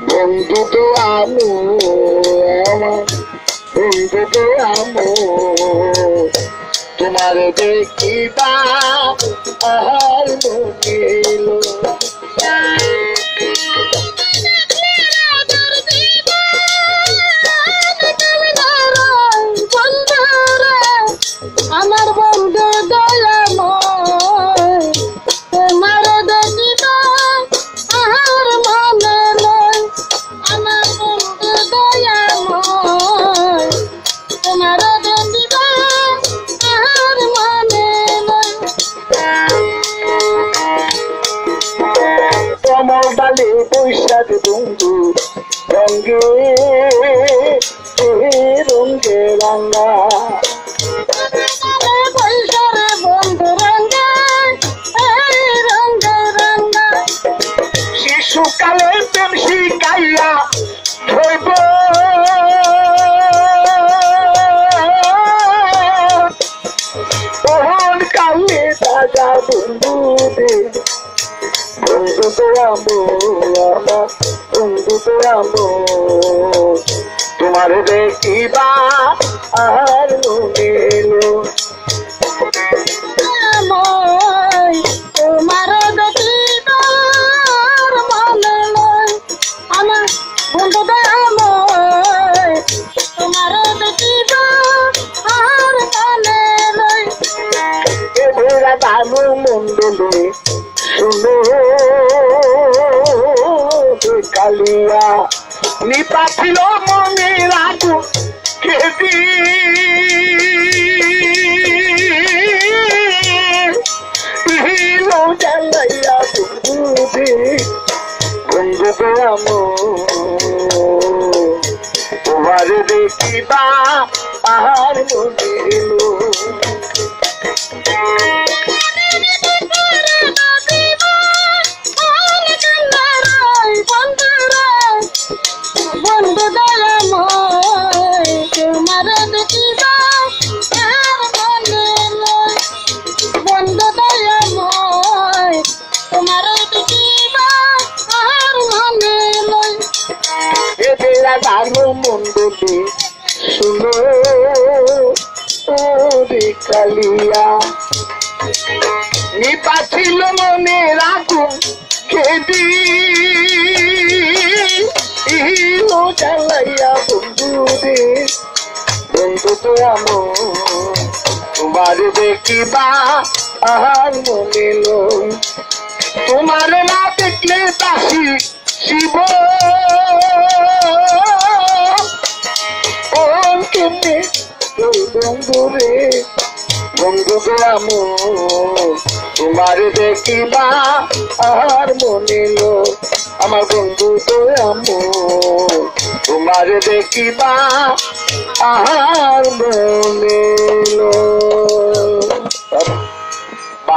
বন্ধু তো আমো আমার বন্ধু তো আমো তোমার দেখিবা আর মনিল আমার বন্ধু দয়াময় তোমার দেখিবা আর মনে লয় আমার বন্ধু দয়াময় তোমার দেখিবা আর মনে লয় কমল ডালে বৈশাখ বন্ধু রঙ্গে রঙ্গে রাঙ্গা শিশুকালে প্রেম শিখাইয়া ধরব তখন কালে দাদা বন্ধু দে বন্ধু তো আমো আমার বন্ধু তো আমো তোমার দেখিবা আর মনিল তোমার দেখিবার মনে লয় আমার বন্ধু দয়াময় তোমার দেখিবা আর মনে লয় এরা দানু মন্ডলে শুনো কালিয়া নিপাছিল মনে রাখো খেদি জানাইয়া বুঝি বন্ধু তো আমো তোমার দেখিবা আর মনিল বন্ধু দয়াময় তোমার দেখিবা আর মনে লয় বন্ধু দয়াময় তোমার দেখিবা আর মনে লয় এরা দানু মন্ডলে শুনো রে কালিয়া নিপাছিল মনে রাখো খেদি জানাইয়া বন্ধু রে বন্ধু তো আমো তোমার দেখিবা আর মনিল তোমার না দেখলে দাসী শিব কেমনে বন্ধু রে বন্ধু তো আমো তোমার দেখিবা আর মনিল আমার বন্ধু তো আমো তোমার দেখিবা আর মনে